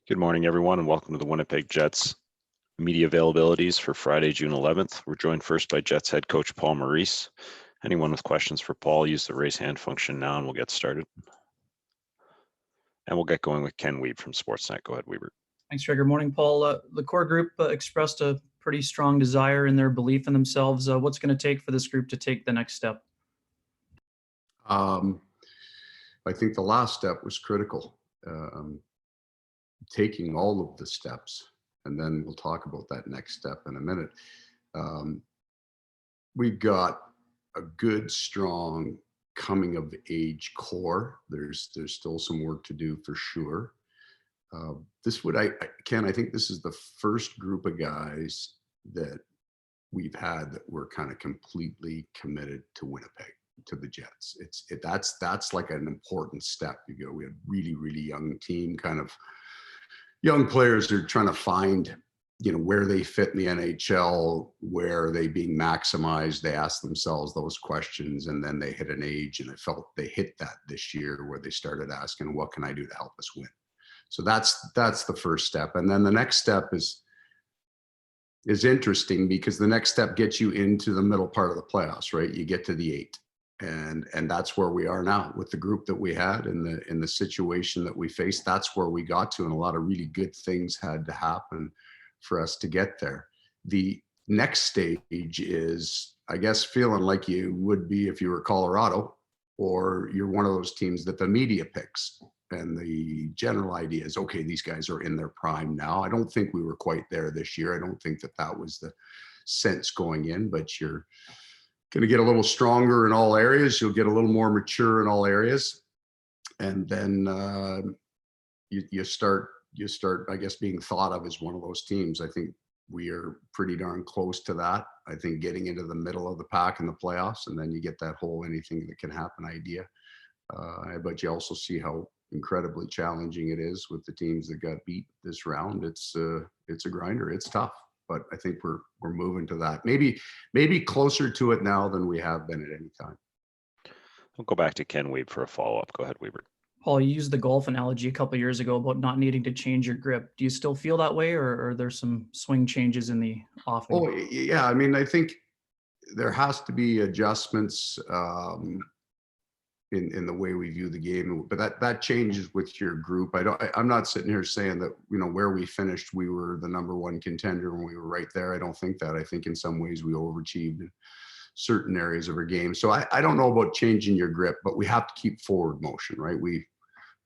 Good morning, everyone, and welcome to the Winnipeg Jets media availabilities for Friday, June 11th. We're joined first by Jets head coach Paul Maurice. Anyone with questions for Paul, use the raise hand function now and we'll get started. And we'll get going with Ken Wiebe from Sportsnet. Go ahead, Weber. Thanks, Greg. Good morning, Paul. The core group expressed a pretty strong desire in their belief in themselves. What's going to take for this group to take the next step? I think the last step was critical. Taking all of the steps, and then we'll talk about that next step in a minute. We've got a good, strong coming of age core. There's still some work to do for sure. Ken, I think this is the first group of guys that we've had that were kind of completely committed to Winnipeg, to the Jets. That's like an important step. We had really young team, kind of young players are trying to find, where they fit in the NHL, where are they being maximized. They ask themselves those questions, and then they hit an age, and I felt they hit that this year where they started asking, what can I do to help us win? So that's the first step. And then the next step is interesting because the next step gets you into the middle part of the playoffs, right? You get to the 8. And that's where we are now with the group that we had in the situation that we faced. That's where we got to, and a lot of really good things had to happen for us to get there. The next stage is, I guess, feeling like you would be if you were Colorado, or you're one of those teams that the media picks. And the general idea is, okay, these guys are in their prime now. I don't think we were quite there this year. I don't think that was the sense going in, but you're going to get a little stronger in all areas. You'll get a little more mature in all areas. And then you start, I guess, being thought of as one of those teams. I think we are pretty darn close to that. I think getting into the middle of the pack in the playoffs, and then you get that whole anything that can happen idea. But you also see how incredibly challenging it is with the teams that got beat this round. It's a grinder. It's tough. But I think we're moving to that. Maybe closer to it now than we have been at any time. We'll go back to Ken Wiebe for a follow-up. Go ahead, Weber. Paul, you used the golf analogy a couple of years ago about not needing to change your grip. Do you still feel that way, or are there some swing changes in the offing? Oh, yeah. I mean, I think there has to be adjustments in the way we view the game, but that changes with your group. I'm not sitting here saying that, where we finished, we were the number one contender when we were right there. I don't think that. I think in some ways we overachieved in certain areas of our game. So I don't know about changing your grip, but we have to keep forward motion, right?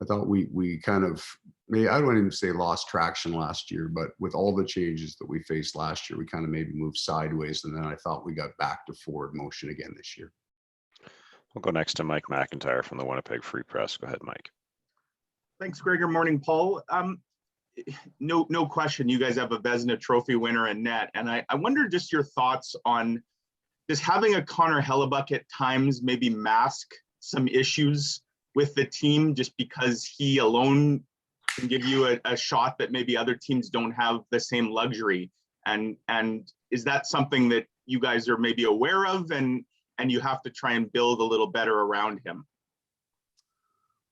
I thought we kind of, I don't even say lost traction last year, but with all the changes that we faced last year, we kind of maybe moved sideways. And then I thought we got back to forward motion again this year. We'll go next to Mike Mcintyre from the Winnipeg Free Press. Go ahead, Mike. Thanks, Greg. Good morning, Paul. No question, you guys have a Vezina Trophy winner in net. And I wonder just your thoughts on just having a Connor Hellebuyck at times maybe mask some issues with the team just because he alone can give you a shot that maybe other teams don't have the same luxury. And is that something that you guys are maybe aware of and you have to try and build a little better around him?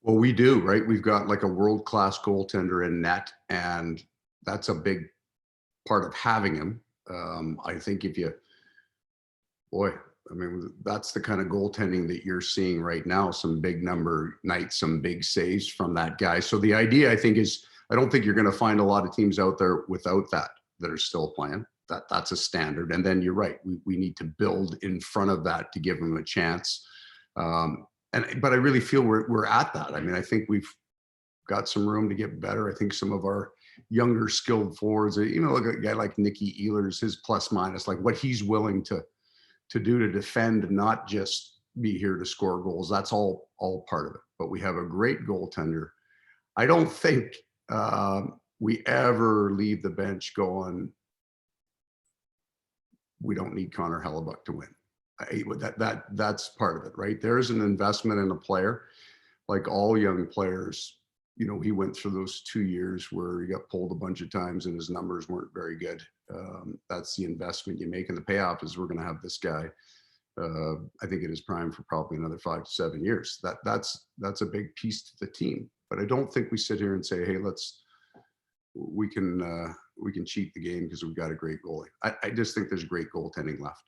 Well, we do, right? We've got like a world-class goaltender in net, and that's a big part of having him. I think that's the kind of goaltending that you're seeing right now. Some big number nights, some big saves from that guy. So the idea, I think, is I don't think you're going to find a lot of teams out there without that are still playing. That's a standard. And then you're right. We need to build in front of that to give them a chance. But I really feel we're at that. I mean, I think we've got some room to get better. I think some of our younger skilled forwards, look at a guy like Nicky Ehlers, his plus minus, like what he's willing to do to defend and not just be here to score goals. That's all part of it. But we have a great goaltender. I don't think we ever leave the bench going, we don't need Connor Hellebuyck to win. That's part of it, right? There's an investment in a player. Like all young players, he went through those 2 years where he got pulled a bunch of times and his numbers weren't very good. That's the investment you make, and the payoff is we're going to have this guy. I think it is prime for probably another 5 to 7 years. That's a big piece to the team. But I don't think we sit here and say, hey, let's we can cheat the game because we've got a great goalie. I just think there's great goaltending left.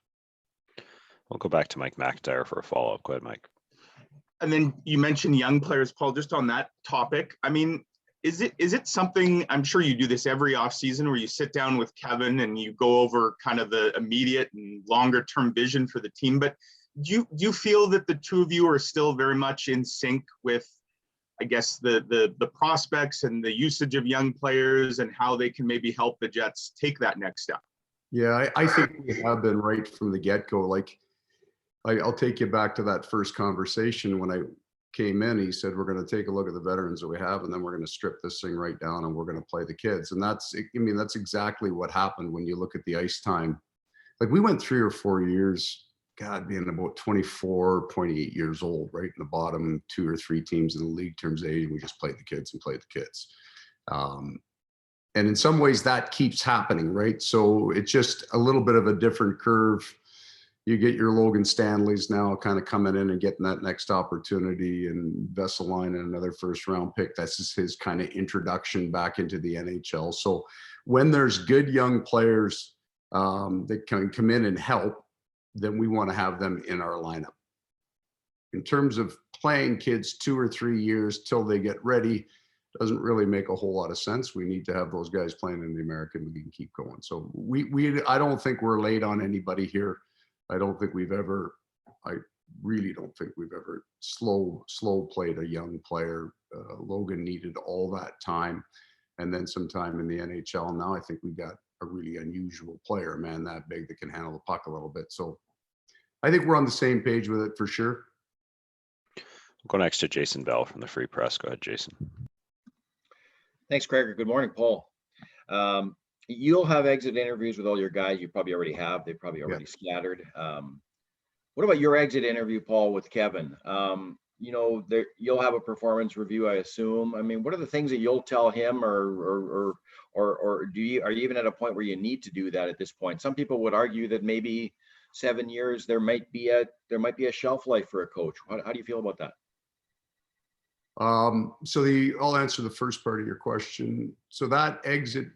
We'll go back to Mike Mcintyre for a follow-up. Go ahead, Mike. And then you mentioned young players, Paul, just on that topic. I mean, is it something, I'm sure you do this every offseason, where you sit down with Kevin and you go over kind of the immediate and longer term vision for the team, but do you feel that the two of you are still very much in sync with, I guess, the prospects and the usage of young players and how they can maybe help the Jets take that next step? Yeah, I think we have been right from the get-go. Like, I'll take you back to that first conversation when I came in. He said, we're going to take a look at the veterans that we have, and then we're going to strip this thing right down and we're going to play the kids. And that's exactly what happened when you look at the ice time. Like, we went 3 or 4 years, God, being about 24, 28 years old, right in the bottom 2 or 3 teams in the league terms of age. We just played the kids and played the kids. And in some ways that keeps happening, right? So it's just a little bit of a different curve. You get your Logan Stanleys now kind of coming in and getting that next opportunity, and Vesalainen, another first round pick. That's just his kind of introduction back into the NHL. So when there's good young players that can come in and help, then we want to have them in our lineup. In terms of playing kids 2 or 3 years till they get ready, doesn't really make a whole lot of sense. We need to have those guys playing in the American League and keep going. So I don't think we're late on anybody here. I really don't think we've ever slow played a young player. Logan needed all that time and then some time in the NHL. Now I think we got a really unusual player, man, that big, that can handle the puck a little bit. So I think we're on the same page with it for sure. We'll go next to Jason Bell from the Free Press. Go ahead, Jason. Thanks, Gregor. Good morning, Paul. You'll have exit interviews with all your guys. You probably already have. They probably already scattered. What about your exit interview, Paul, with Kevin? You'll have a performance review, I assume. I mean, what are the things that you'll tell him, or are you even at a point where you need to do that at this point? Some people would argue that maybe 7 years there might be a shelf life for a coach. How do you feel about that? I'll answer the first part of your question. So that exit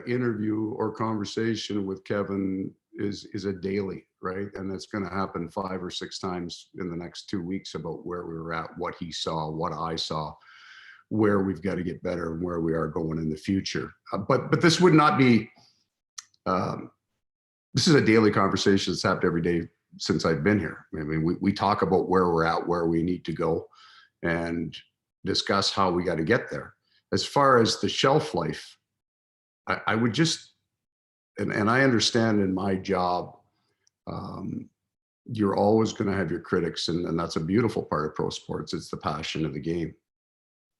interview or conversation with Kevin is a daily, right? And it's going to happen 5 or 6 times in the next 2 weeks about where we were at, what he saw, what I saw, where we've got to get better, and where we are going in the future. But this would not be. This is a daily conversation that's happened every day since I've been here. I mean, we talk about where we're at, where we need to go, and discuss how we got to get there. As far as the shelf life, I would just, and I understand in my job, you're always going to have your critics, and that's a beautiful part of pro sports. It's the passion of the game.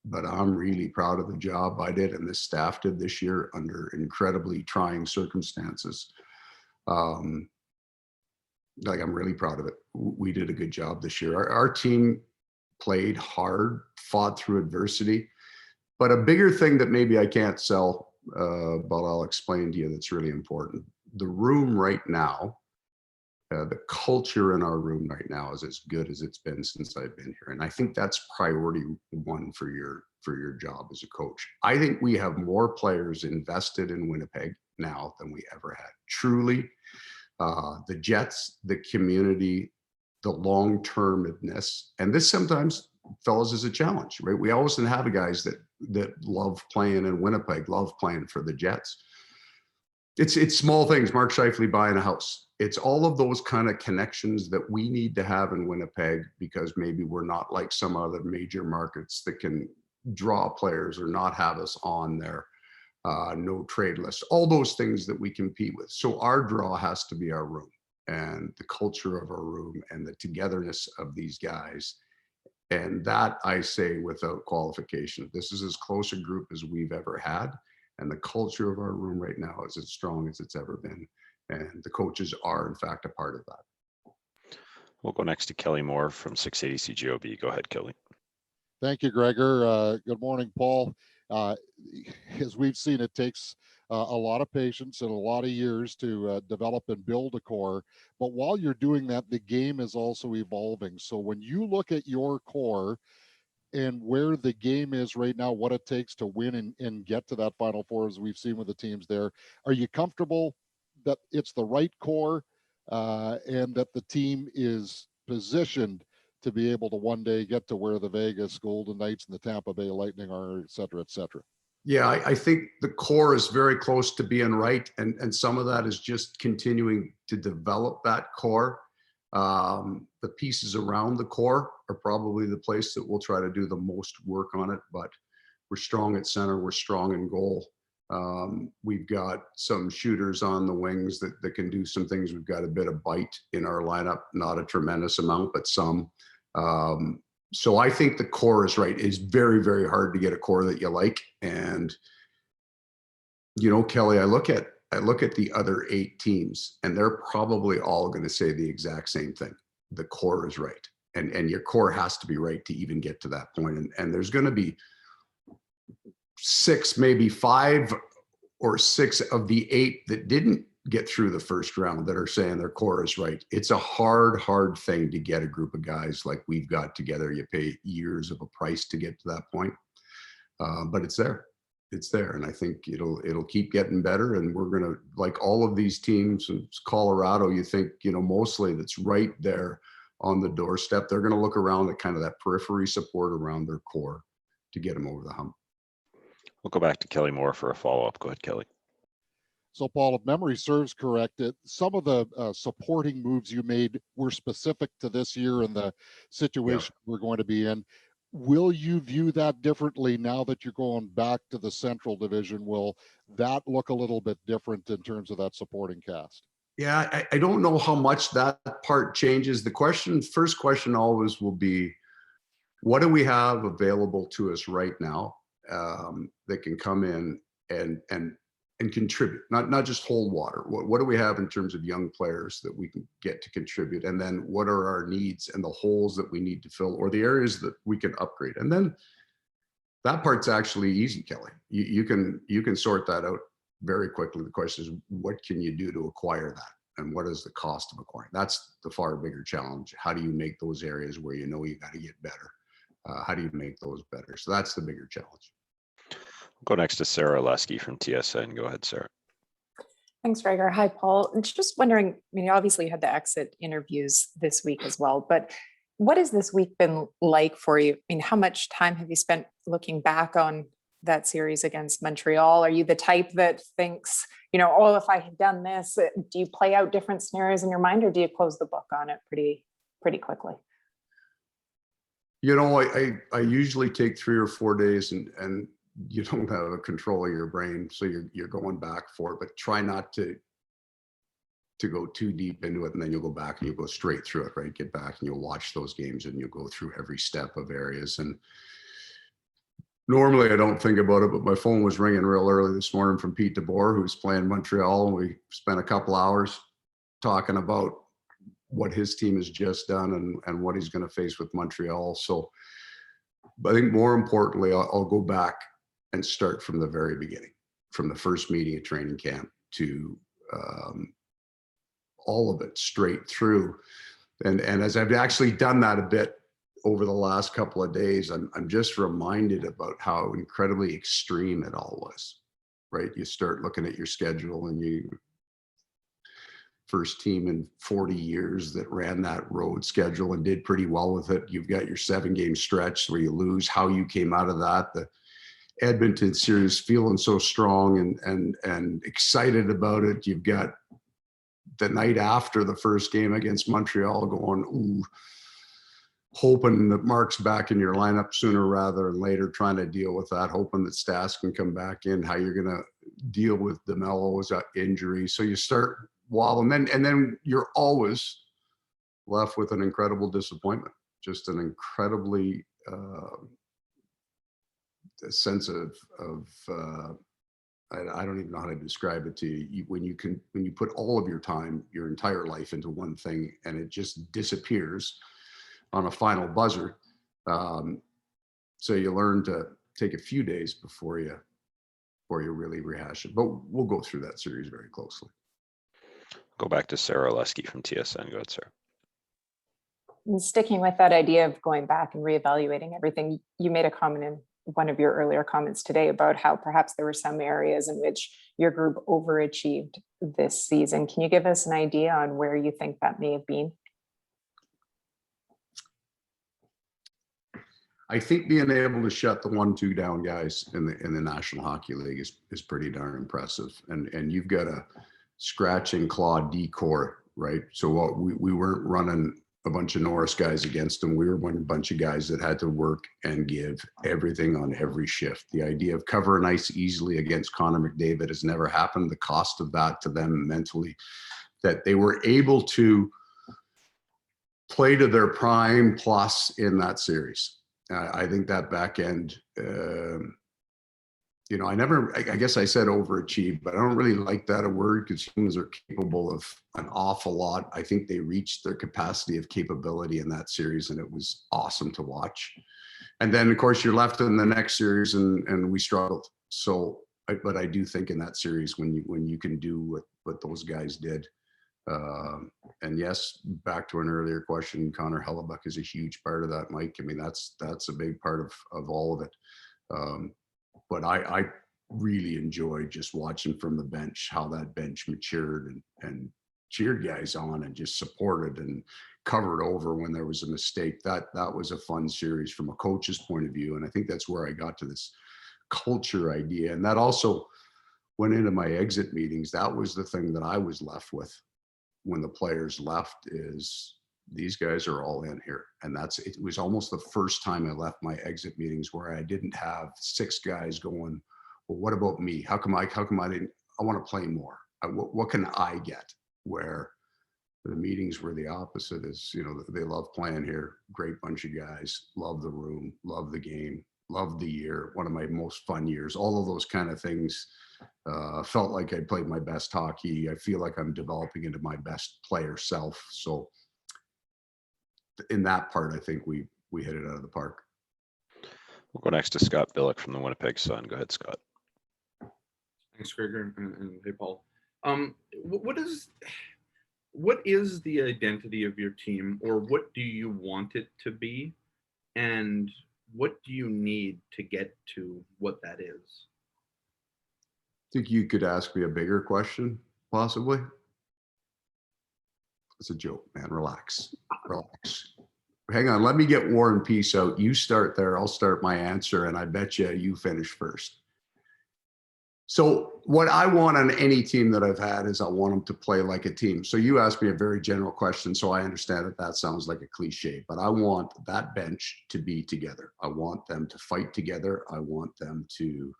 But I'm really proud of the job I did and this staff did this year under incredibly trying circumstances. I'm really proud of it. We did a good job this year. Our team played hard, fought through adversity. But a bigger thing that maybe I can't sell, but I'll explain to you, that's really important. The room right now, the culture in our room right now is as good as it's been since I've been here. And I think that's priority one for your job as a coach. I think we have more players invested in Winnipeg now than we ever had. Truly, the Jets, the community, the long-termedness, and this sometimes, fellas, is a challenge, right? We always have guys that love playing in Winnipeg, love playing for the Jets. It's small things. Mark Scheifele buying a house. It's all of those kind of connections that we need to have in Winnipeg, because maybe we're not like some other major markets that can draw players or not have us on their no trade list. All those things that we compete with. So our draw has to be our room and the culture of our room and the togetherness of these guys. And that, I say without qualification, this is as close a group as we've ever had. And the culture of our room right now is as strong as it's ever been. And the coaches are, in fact, a part of that. We'll go next to Kelly Moore from 680 CGOB. Go ahead, Kelly. Thank you, Gregor. Good morning, Paul. As we've seen, it takes a lot of patience and a lot of years to develop and build a core. But while you're doing that, the game is also evolving. So when you look at your core, and where the game is right now, what it takes to win and get to that Final Four, as we've seen with the teams there, are you comfortable that it's the right core and that the team is positioned to be able to one day get to where the Vegas Golden Knights and the Tampa Bay Lightning are, et cetera, et cetera? Yeah, I think the core is very close to being right. And some of that is just continuing to develop that core. The pieces around the core are probably the place that we'll try to do the most work on it, but we're strong at center. We're strong in goal. We've got some shooters on the wings that can do some things. We've got a bit of bite in our lineup, not a tremendous amount, but some. So I think the core is right. It's very, very hard to get a core that you like. And, you know, Kelly, I look at the other 8 teams, and they're probably all going to say the exact same thing. The core is right. And your core has to be right to even get to that point. And there's going to be 6, maybe 5 or 6 of the 8 that didn't get through the first round that are saying their core is right. It's a hard thing to get a group of guys like we've got together. You pay years of a price to get to that point, but it's there. It's there, and I think it'll keep getting better. And we're gonna, like all of these teams, Colorado, you think, you know, mostly that's right there on the doorstep. They're gonna look around at kind of that periphery support around their core to get them over the hump. We'll go back to Kelly Moore for a follow-up. Go ahead, Kelly. So, Paul, if memory serves correct, some of the supporting moves you made were specific to this year and the situation we're going to be in. Will you view that differently now that you're going back to the Central Division? Will that look a little bit different in terms of that supporting cast? Yeah, I don't know how much that part changes. The first question always will be, what do we have available to us right now that can come in and contribute, not just hold water? What do we have in terms of young players that we can get to contribute? And then what are our needs and the holes that we need to fill, or the areas that we can upgrade? And then that part's actually easy, Kelly. You can sort that out very quickly. The question is, what can you do to acquire that? And what is the cost of acquiring? That's the far bigger challenge. How do you make those areas where you know you got to get better? How do you make those better? So that's the bigger challenge. Go next to Sarah Lesky from TSN. Go ahead, Sarah. Thanks, Gregor. Hi, Paul. I'm just wondering, I mean, you obviously had the exit interviews this week as well, but what has this week been like for you? I mean, how much time have you spent looking back on that series against Montreal? Are you the type that thinks, you know, oh, if I had done this, do you play out different scenarios in your mind, or do you close the book on it pretty quickly? You know, I usually take 3 or 4 days and you don't have a control of your brain, so you're going back for it, but try not to go too deep into it, and then you'll go back and you'll go straight through it, right? Get back and you'll watch those games and you'll go through every step of areas. And normally I don't think about it, but my phone was ringing real early this morning from Pete DeBoer, who's playing Montreal, and we spent a couple hours talking about what his team has just done and what he's going to face with Montreal. So I think more importantly, I'll go back and start from the very beginning, from the first meeting at training camp to all of it straight through. And as I've actually done that a bit over the last couple of days, I'm just reminded about how incredibly extreme it all was, right? You start looking at your schedule, and you first team in 40 years that ran that road schedule and did pretty well with it. You've got your 7-game stretch where you lose, how you came out of that. The Edmonton series feeling so strong and excited about it. You've got the night after the first game against Montreal going, ooh, hoping that Mark's back in your lineup sooner rather than later, trying to deal with that, hoping that Stas can come back in, how you're going to deal with DeMello's injury. So you start wobbling, and then you're always left with an incredible disappointment, just an incredibly sense of I don't even know how to describe it to you. When you put all of your time, your entire life into one thing, and it just disappears on a final buzzer. So you learn to take a few days before you really rehash it. But we'll go through that series very closely. Go back to Sarah Lesky from TSN. Go ahead, Sarah. And sticking with that idea of going back and reevaluating everything, you made a comment in one of your earlier comments today about how perhaps there were some areas in which your group overachieved this season. Can you give us an idea on where you think that may have been? I think being able to shut the 1-2 down guys in the National Hockey League is pretty darn impressive. And you've got a scratch and claw decor, right? So what we weren't running a bunch of Norris guys against them. We were a bunch of guys that had to work and give everything on every shift. The idea of covering ice easily against Connor McDavid has never happened. The cost of that to them mentally, that they were able to play to their prime plus in that series. I think that back end, I guess I said overachieved, but I don't really like that a word because humans are capable of an awful lot. I think they reached their capacity of capability in that series, and it was awesome to watch. And then, of course, you're left in the next series, and we struggled. So, but I do think in that series, when you can do what those guys did, and yes, back to an earlier question, Connor Hellebuyck is a huge part of that, Mike. I mean, that's a big part of all of it. But I really enjoyed just watching from the bench how that bench matured and cheered guys on and just supported and covered over when there was a mistake. That was a fun series from a coach's point of view. And I think that's where I got to this culture idea. And that also went into my exit meetings. That was the thing that I was left with when the players left, is these guys are all in here. And it was almost the first time I left my exit meetings where I didn't have 6 guys going, well, what about me? How come I didn't, I want to play more. What can I get? Where the meetings were the opposite, is, they love playing here. Great bunch of guys, love the room, love the game, love the year. One of my most fun years, all of those kind of things. Felt like I played my best hockey. I feel like I'm developing into my best player self. So in that part, I think we hit it out of the park. We'll go next to Scott Billick from the Winnipeg Sun. Go ahead, Scott. Thanks, Gregor, and hey, Paul. What is the identity of your team, or what do you want it to be, and what do you need to get to what that is? I think you could ask me a bigger question, possibly. It's a joke, man. Relax. Hang on. Let me get War and Peace out. You start there. I'll start my answer, and I bet you finish first. So what I want on any team that I've had is I want them to play like a team. So you asked me a very general question, so I understand that sounds like a cliche, but I want that bench to be together. I want them to fight together. I want them to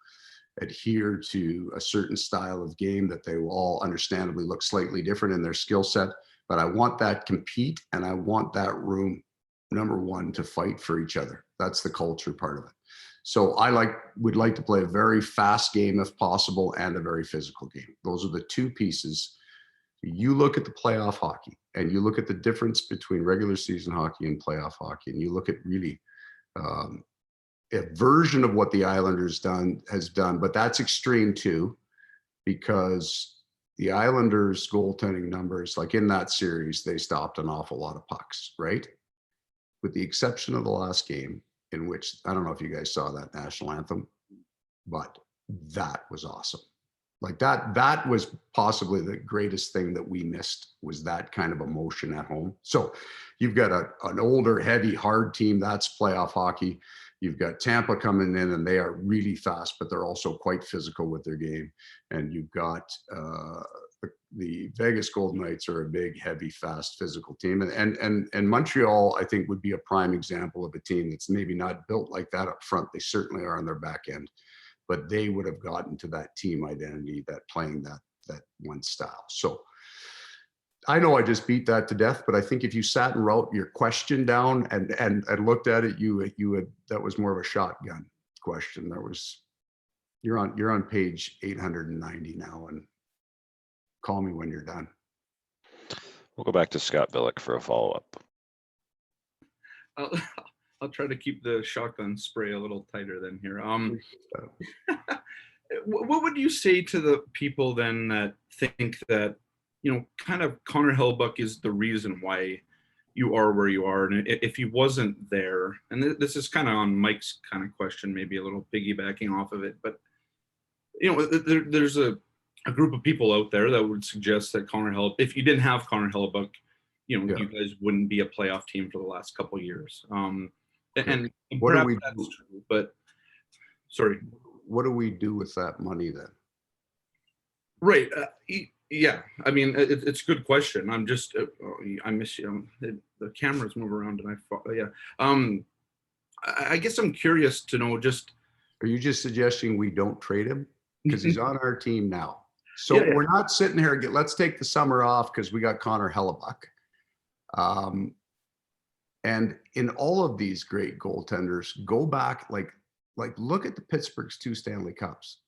adhere to a certain style of game that they will all understandably look slightly different in their skill set. But I want that compete, and I want that room, number one, to fight for each other. That's the culture part of it. So would like to play a very fast game if possible, and a very physical game. Those are the two pieces. You look at the playoff hockey, and you look at the difference between regular season hockey and playoff hockey, and you look at really a version of what the Islanders has done, but that's extreme too, because the Islanders' goaltending numbers, like in that series, they stopped an awful lot of pucks, right? With the exception of the last game, in which, I don't know if you guys saw that national anthem, but that was awesome. Like that was possibly the greatest thing that we missed, was that kind of emotion at home. So you've got an older, heavy, hard team. That's playoff hockey. You've got Tampa coming in, and they are really fast, but they're also quite physical with their game. And you've got the Vegas Golden Knights are a big, heavy, fast, physical team. And Montreal, I think, would be a prime example of a team that's maybe not built like that up front. They certainly are on their back end, but they would have gotten to that team identity, that playing that one style. So I know I just beat that to death, but I think if you sat and wrote your question down and looked at it, you would, that was more of a shotgun question. You're on page 890 now, and call me when you're done. We'll go back to Scott Billick for a follow-up. I'll try to keep the shotgun spray a little tighter than here. What would you say to the people then that think that, kind of Connor Hellebuyck is the reason why, you are where you are. And if he wasn't there, and this is kind of on Mike's kind of question, maybe a little piggybacking off of it, but there's a group of people out there that would suggest that if you didn't have Connor Hellebuyck, you guys wouldn't be a playoff team for the last couple of years. And what do perhaps we that's do? true, but sorry. What do we do with that money then? Right. Yeah. I mean, it's a good question. I'm just, I miss you. The cameras move around and I guess I'm curious to know just. Are you just suggesting we don't trade him? Because he's on our team now. So Yeah. we're not sitting here, let's take the summer off because we got Connor Hellebuyck. And in all of these great goaltenders, go back, like look at the Pittsburgh's 2 Stanley Cups,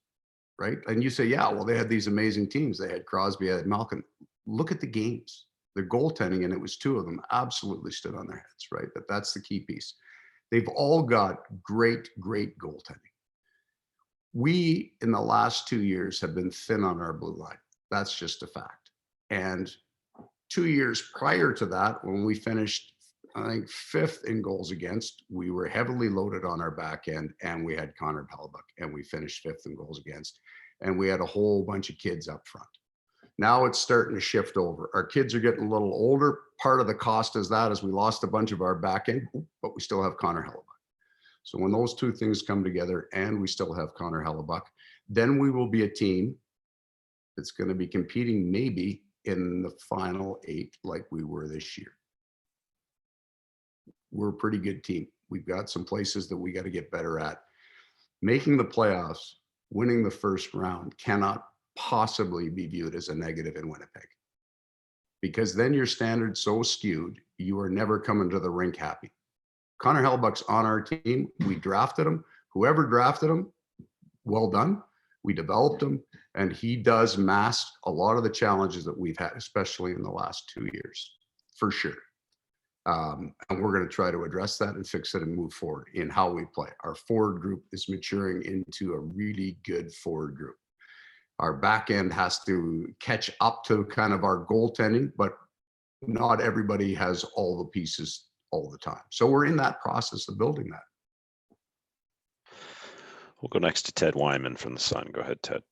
right? And you say, yeah, well, they had these amazing teams. They had Crosby, they had Malkin. Look at the games, the goaltending, and it was 2 of them absolutely stood on their heads, right? That's the key piece. They've all got great, great goaltending. We, in the last 2 years, have been thin on our blue line. That's just a fact. And 2 years prior to that, when we finished, I think, 5th in goals against, we were heavily loaded on our back end, and we had Connor Hellebuyck, and we finished 5th in goals against, and we had a whole bunch of kids up front. Now it's starting to shift over. Our kids are getting a little older. Part of the cost is we lost a bunch of our back end, but we still have Connor Hellebuyck. So when those 2 things come together and we still have Connor Hellebuyck, then we will be a team that's going to be competing maybe in the final 8 like we were this year. We're a pretty good team. We've got some places that we got to get better at. Making the playoffs, winning the first round cannot possibly be viewed as a negative in Winnipeg, because then your standard's so skewed, you are never coming to the rink happy. Connor Hellebuyck's on our team. We drafted him. Whoever drafted him, well done. We developed him, and he does mask a lot of the challenges that we've had, especially in the last 2 years, for sure. And we're going to try to address that and fix it and move forward in how we play. Our forward group is maturing into a really good forward group. Our back end has to catch up to kind of our goaltending, but not everybody has all the pieces all the time. So we're in that process of building that. We'll go next to Ted Wyman from the Sun. Go ahead, Ted.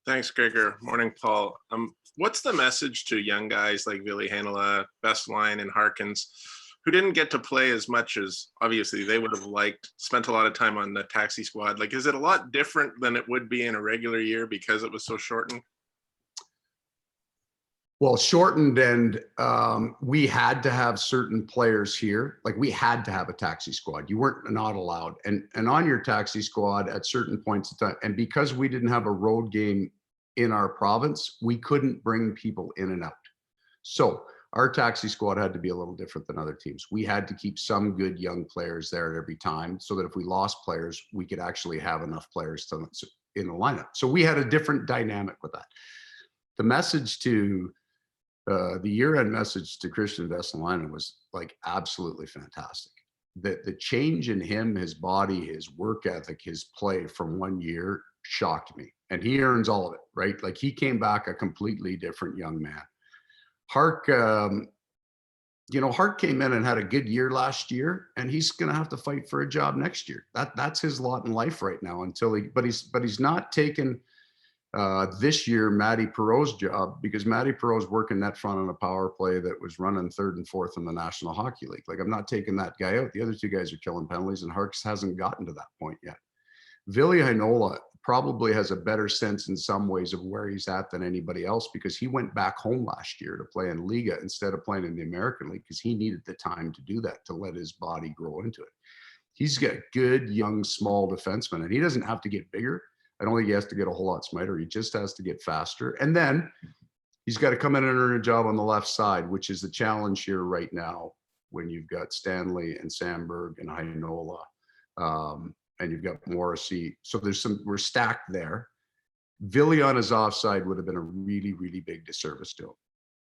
Thanks, Gregor. Morning, Paul. What's the message to young guys like Ville Heinola, Bestline, and Harkins, who didn't get to play as much as obviously they would have liked, spent a lot of time on the taxi squad? Like, is it a lot different than it would be in a regular year because it was so shortened? Well, shortened, and we had to have certain players here. Like, we had to have a taxi squad. You weren't not allowed. And on your taxi squad at certain points in time, and because we didn't have a road game in our province, we couldn't bring people in and out. So our taxi squad had to be a little different than other teams. We had to keep some good young players there at every time, so that if we lost players, we could actually have enough players in the lineup. So we had a different dynamic with that. The message to the year-end message to Christian Vesalainen was like absolutely fantastic. The change in him, his body, his work ethic, his play from 1 year shocked me. And he earns all of it, right? Like, he came back a completely different young man. Hark came in and had a good year last year, and he's going to have to fight for a job next year. That's his lot in life right now but he's not taken this year Matty Perreault's job, because Matty Perreault's working net front on a power play that was running 3rd and 4th in the National Hockey League. Like, I'm not taking that guy out. The other 2 guys are killing penalties, and Harks hasn't gotten to that point yet. Ville Heinola probably has a better sense in some ways of where he's at than anybody else, because he went back home last year to play in Liga instead of playing in the American League, because he needed the time to do that, to let his body grow into it. He's got good, young, small defensemen, and he doesn't have to get bigger. I don't think he has to get a whole lot smarter. He just has to get faster. And then he's got to come in and earn a job on the left side, which is the challenge here right now when you've got Stanley and Sandberg and Heinola, and you've got Morrissey. So we're stacked there. Ville on his offside would have been a really, really big disservice to him,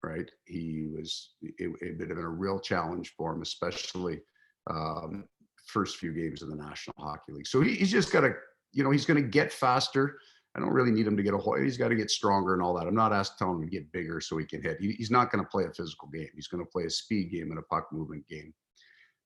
right? It would have been a real challenge for him, especially first few games of the National Hockey League. So he's just got to, he's going to get faster. I don't really need him to get a hole. He's got to get stronger and all that. I'm not telling him to get bigger so he can hit. He's not going to play a physical game. He's going to play a speed game and a puck movement game.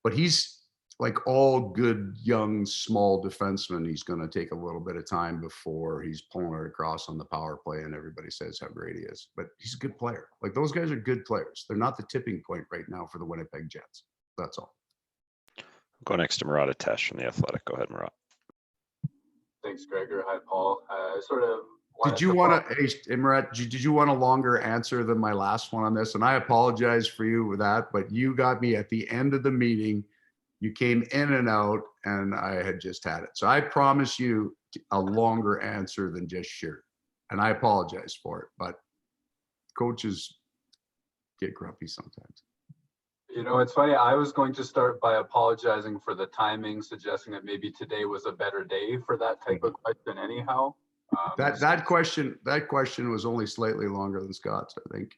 But he's like all good, young, small defensemen. He's going to take a little bit of time before he's pulling it across on the power play and everybody says how great he is. But he's a good player. Like, those guys are good players. They're not the tipping point right now for the Winnipeg Jets. That's all. Go next to Murat Atesh from The Athletic. Go ahead, Murat. Thanks, Gregor. Hi, Paul. Sort of. Did you want to, hey, Murat, did you want a longer answer than my last one on this? And I apologize for you with that, but you got me at the end of the meeting. You came in and out, and I had just had it. So I promise you a longer answer than just sure. And I apologize for it, but coaches get grumpy sometimes. You know, it's funny. I was going to start by apologizing for the timing, suggesting that maybe today was a better day for that type of question anyhow. That question was only slightly longer than Scott's, I think.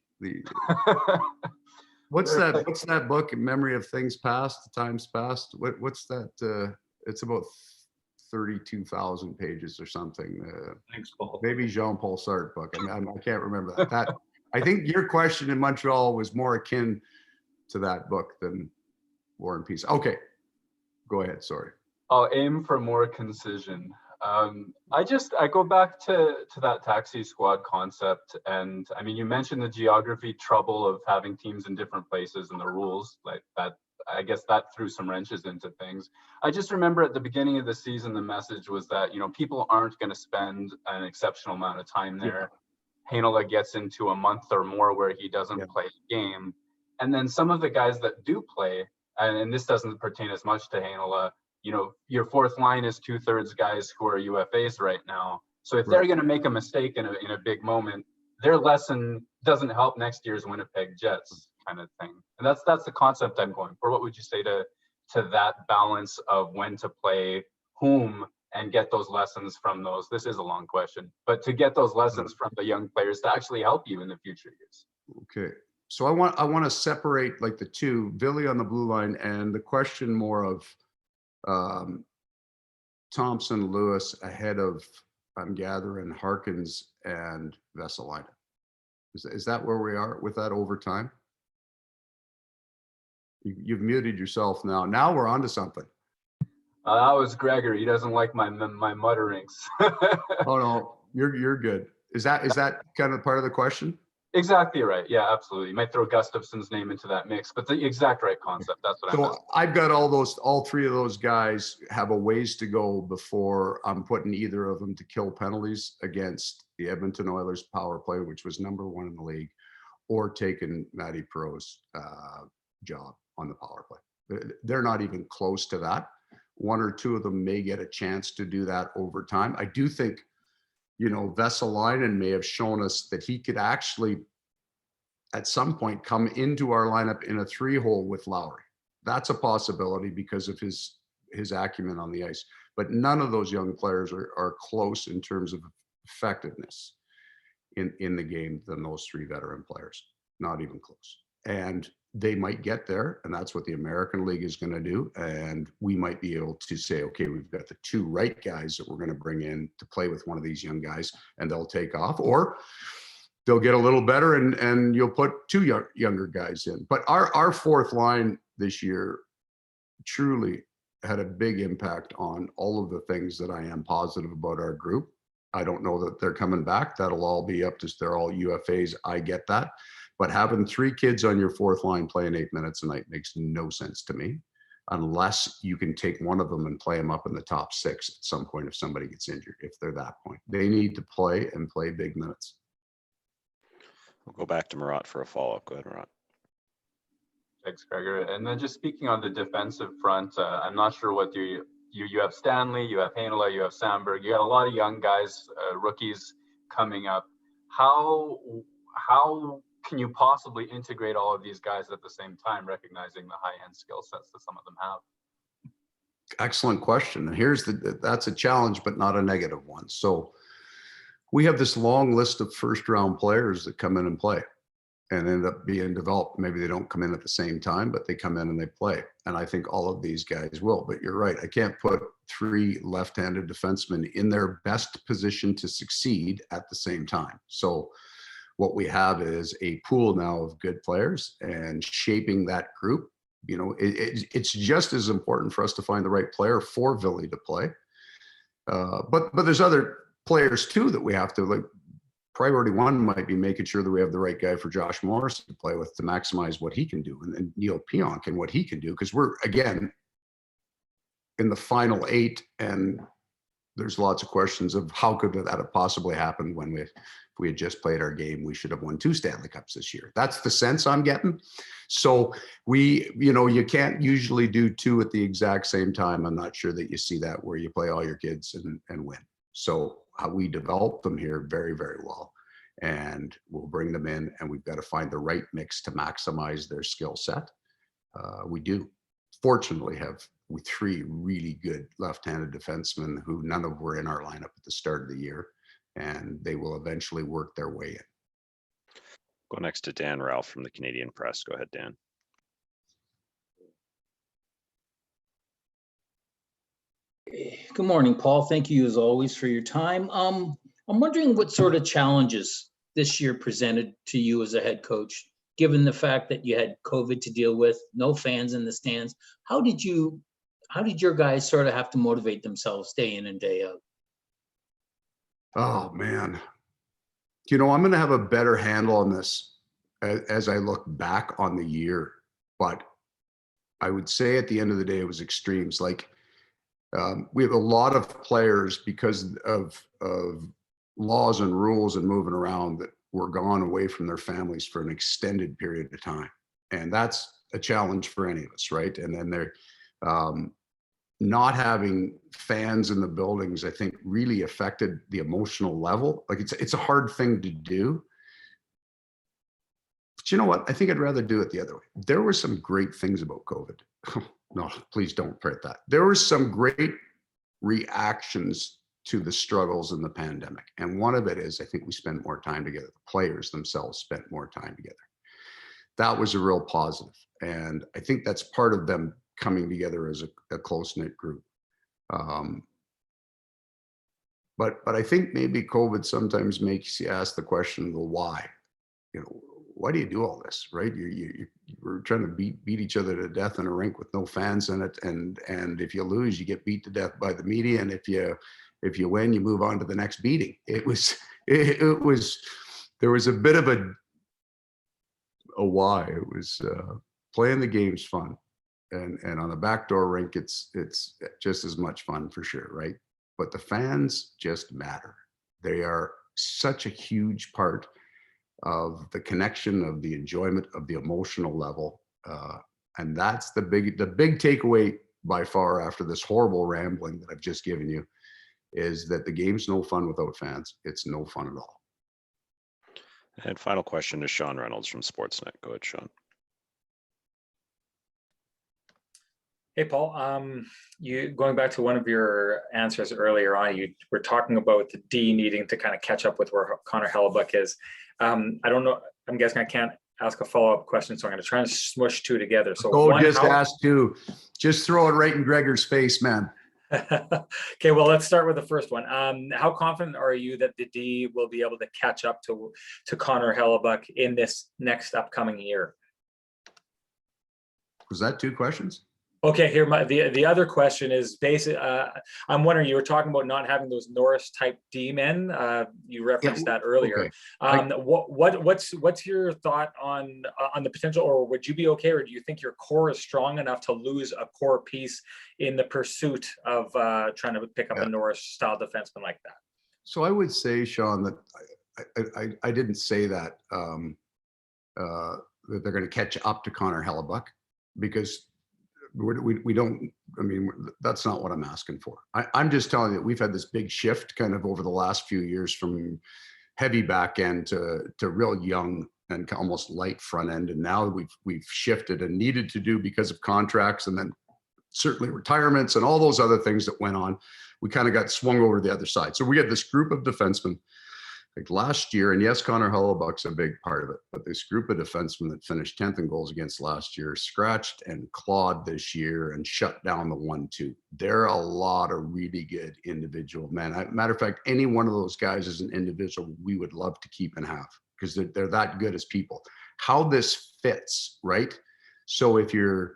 What's that book, Memory of Things Past, Times Past? What's that? It's about 32,000 pages or something. Thanks, Paul. Maybe Jean-Paul Sartre book. I can't remember that. I think your question in Montreal was more akin to that book than War and Peace. Okay, go ahead. Sorry. I'll aim for more concision. I go back to that taxi squad concept, and I mean, you mentioned the geography trouble of having teams in different places and the rules like that. I guess that threw some wrenches into things. I just remember at the beginning of the season, the message was that, you know, people aren't going to spend an exceptional amount of time there. Yeah. Heinola gets into a month or more where he doesn't play a game. And then some of the guys that do play, and this doesn't pertain as much to Heinola, you know, your fourth line is 2/3 guys who are UFAs right now. So if they're going to make a mistake in a big moment, their lesson doesn't help next year's Winnipeg Jets kind of thing. And that's the concept I'm going for. What would you say to that balance of when to play whom and get those lessons from those? This is a long question, but to get those lessons from the young players to actually help you in the future years. Okay. So I want to separate like the two, Billy on the blue line, and the question more of Thompson, Lewis ahead of, I'm gathering, Harkins and Vesalainen. Is that where we are with that overtime? You've muted yourself now. Now we're on to something. That was Gregor. He doesn't like my mutterings. Oh no, you're good. Is that kind of part of the question? Exactly right. Yeah, absolutely. You might throw Gustafson's name into that mix, but the exact right concept. That's what I'm. So I've got all three of those guys have a ways to go before I'm putting either of them to kill penalties against the Edmonton Oilers power play, which was number 1 in the league, or taking Matty Perreault's job on the power play. They're not even close to that. One or two of them may get a chance to do that over time. I do think, you know, Vesalainen may have shown us that he could actually, at some point, come into our lineup in a 3-hole with Lowry. That's a possibility because of his acumen on the ice. But none of those young players are close in terms of effectiveness in the game than those 3 veteran players. Not even close. And they might get there, and that's what the American League is going to do. And we might be able to say, okay, we've got the 2 right guys that we're going to bring in to play with one of these young guys, and they'll take off, or they'll get a little better and you'll put 2 younger guys in. But our fourth line this year truly had a big impact on all of the things that I am positive about our group. I don't know that they're coming back. That'll all be up to, they're all UFAs. I get that. But having 3 kids on your fourth line playing 8 minutes a night makes no sense to me, unless you can take one of them and play them up in the top 6 at some point if somebody gets injured, if they're that point. They need to play and play big minutes. We'll go back to Murat for a follow-up. Go ahead, Murat. Thanks, Gregor. And then just speaking on the defensive front, I'm not sure what you have Stanley, you have Heinola, you have Sandberg. You got a lot of young guys, rookies coming up. How can you possibly integrate all of these guys at the same time, recognizing the high-end skill sets that some of them have? Excellent question. And that's a challenge, but not a negative one. So we have this long list of first-round players that come in and play. and end up being developed. Maybe they don't come in at the same time, but they come in and they play. And I think all of these guys will. But you're right. I can't put 3 left-handed defensemen in their best position to succeed at the same time. So what we have is a pool now of good players, and shaping that group. You know, it's just as important for us to find the right player for Villy to play. But there's other players too that we have to, like, priority one might be making sure that we have the right guy for Josh Morris to play with to maximize what he can do, and Neil Pionk and what he can do, because we're, again, in the final 8, and there's lots of questions of how could that have possibly happened when if we had just played our game, we should have won 2 Stanley Cups this year. That's the sense I'm getting. So you can't usually do 2 at the exact same time. I'm not sure that you see that where you play all your kids and win. So we develop them here very, very well, and we'll bring them in, and we've got to find the right mix to maximize their skill set. We do fortunately have 3 really good left-handed defensemen who none of were in our lineup at the start of the year, and they will eventually work their way in. Go next to Dan Ralph from the Canadian Press. Go ahead, Dan. Good morning, Paul. Thank you as always for your time. I'm wondering what sort of challenges this year presented to you as a head coach, given the fact that you had COVID to deal with, no fans in the stands. How did your guys sort of have to motivate themselves day in and day out? Oh man, I'm going to have a better handle on this as I look back on the year, but I would say at the end of the day, it was extremes. Like, we have a lot of players, because of laws and rules and moving around, that were gone away from their families for an extended period of time. And that's a challenge for any of us, right? And then they're not having fans in the buildings, I think, really affected the emotional level. Like, it's a hard thing to do. But you know what? I think I'd rather do it the other way. There were some great things about COVID. No, please don't print that. There were some great reactions to the struggles in the pandemic. And one of it is, I think we spent more time together. The players themselves spent more time together. That was a real positive. And I think that's part of them coming together as a close-knit group. But I think maybe COVID sometimes makes you ask the question, well, why? Why do you do all this, right? We're trying to beat each other to death in a rink with no fans in it, and if you lose, you get beat to death by the media, and if you win, you move on to the next beating. There was a bit of a why. It was playing the game's fun, and on a backdoor rink, it's just as much fun for sure, right? But the fans just matter. They are such a huge part of the connection, of the enjoyment, of the emotional level. And that's the big takeaway by far after this horrible rambling that I've just given you, is that the game's no fun without fans. It's no fun at all. And final question to Sean Reynolds from Sportsnet. Go ahead, Sean. Hey, Paul. You going back to one of your answers earlier on, you were talking about the D needing to kind of catch up with where Connor Hellebuyck is. I don't know. I'm guessing I can't ask a follow-up question, so I'm going to try and smush 2 together. So ask 2. Just throw it right in Gregor's face, man. Okay, well, let's start with the first one. How confident are you that the D will be able to catch up to Connor Hellebuyck in this next upcoming year? Was that 2 questions? Okay, here the other question is basically, I'm wondering, you were talking about not having those Norris type D men. You referenced that earlier. Okay. What's your thought on the potential, or would you be okay, or do you think your core is strong enough to lose a core piece in the pursuit of trying to pick up a Norris style defenseman like that? So I would say, Sean, that I didn't say that that they're going to catch up to Connor Hellebuyck, because we don't, I mean, that's not what I'm asking for. I'm just telling you that we've had this big shift kind of over the last few years from heavy back end to real young and almost light front end. And now we've shifted and needed to do because of contracts, and then certainly retirements and all those other things that went on. We kind of got swung over to the other side. So we had this group of defensemen Like last year, and yes, Connor Hellebuyck's a big part of it, but this group of defensemen that finished 10th in goals against last year scratched and clawed this year and shut down the 1-2. There are a lot of really good individual men. Matter of fact, any one of those guys as an individual, we would love to keep and have, because they're that good as people. How this fits, right? So if you're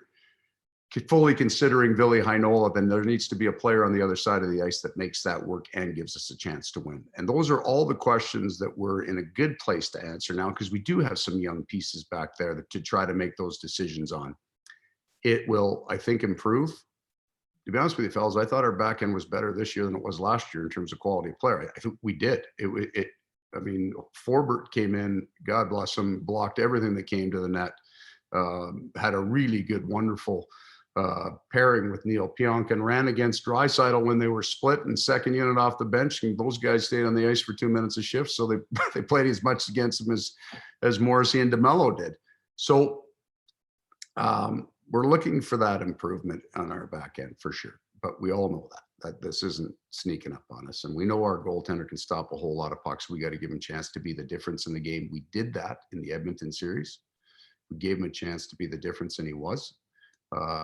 fully considering Ville Heinola, then there needs to be a player on the other side of the ice that makes that work and gives us a chance to win. And those are all the questions that we're in a good place to answer now, because we do have some young pieces back there to try to make those decisions on. It will, I think, improve. To be honest with you, fellas, I thought our back end was better this year than it was last year in terms of quality of player. I think we did. I mean, Forbert came in, God bless him, blocked everything that came to the net, had a really good, wonderful pairing with Neil Pionk, and ran against Draisaitl when they were split and second unit off the bench, and those guys stayed on the ice for 2 minutes a shift, so they played as much against him as Morrissey and DeMello did. So we're looking for that improvement on our back end for sure, but we all know that this isn't sneaking up on us, and we know our goaltender can stop a whole lot of pucks. We got to give him a chance to be the difference in the game. We did that in the Edmonton series. We gave him a chance to be the difference, and he was.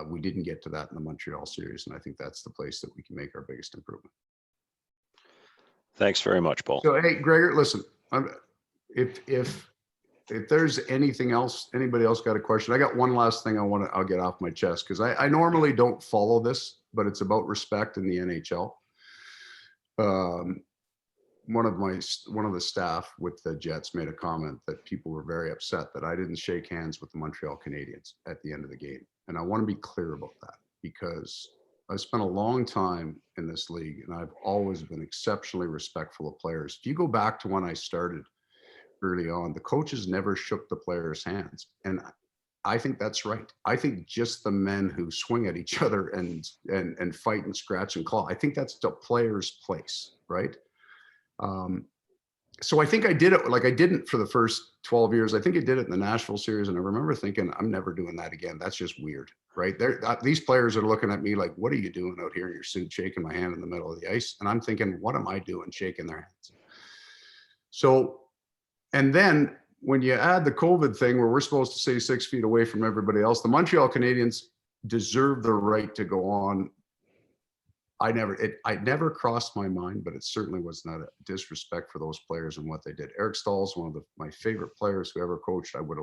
We didn't get to that in the Montreal series, and I think that's the place that we can make our biggest improvement. Thanks very much, Paul. So, hey, Gregor, listen, if there's anything else, anybody else got a question? I got one last thing I'll get off my chest, because I normally don't follow this, but it's about respect in the NHL. One of the staff with the Jets made a comment that people were very upset that I didn't shake hands with the Montreal Canadiens at the end of the game. And I want to be clear about that, because I spent a long time in this league and I've always been exceptionally respectful of players. If you go back to when I started early on, the coaches never shook the players' hands. And I think that's right. I think just the men who swing at each other and fight and scratch and claw, I think that's the player's place, right? So I think I did it, like I didn't for the first 12 years. I think I did it in the Nashville series, and I remember thinking, I'm never doing that again. That's just weird, right? These players are looking at me like, what are you doing out here in your suit, shaking my hand in the middle of the ice? And I'm thinking, what am I doing shaking their hands? So, and then when you add the COVID thing where we're supposed to stay 6 feet away from everybody else, the Montreal Canadiens deserve the right to go on. I never crossed my mind, but it certainly was not a disrespect for those players and what they did. Eric Stahl's one of my favorite players who ever coached. I would have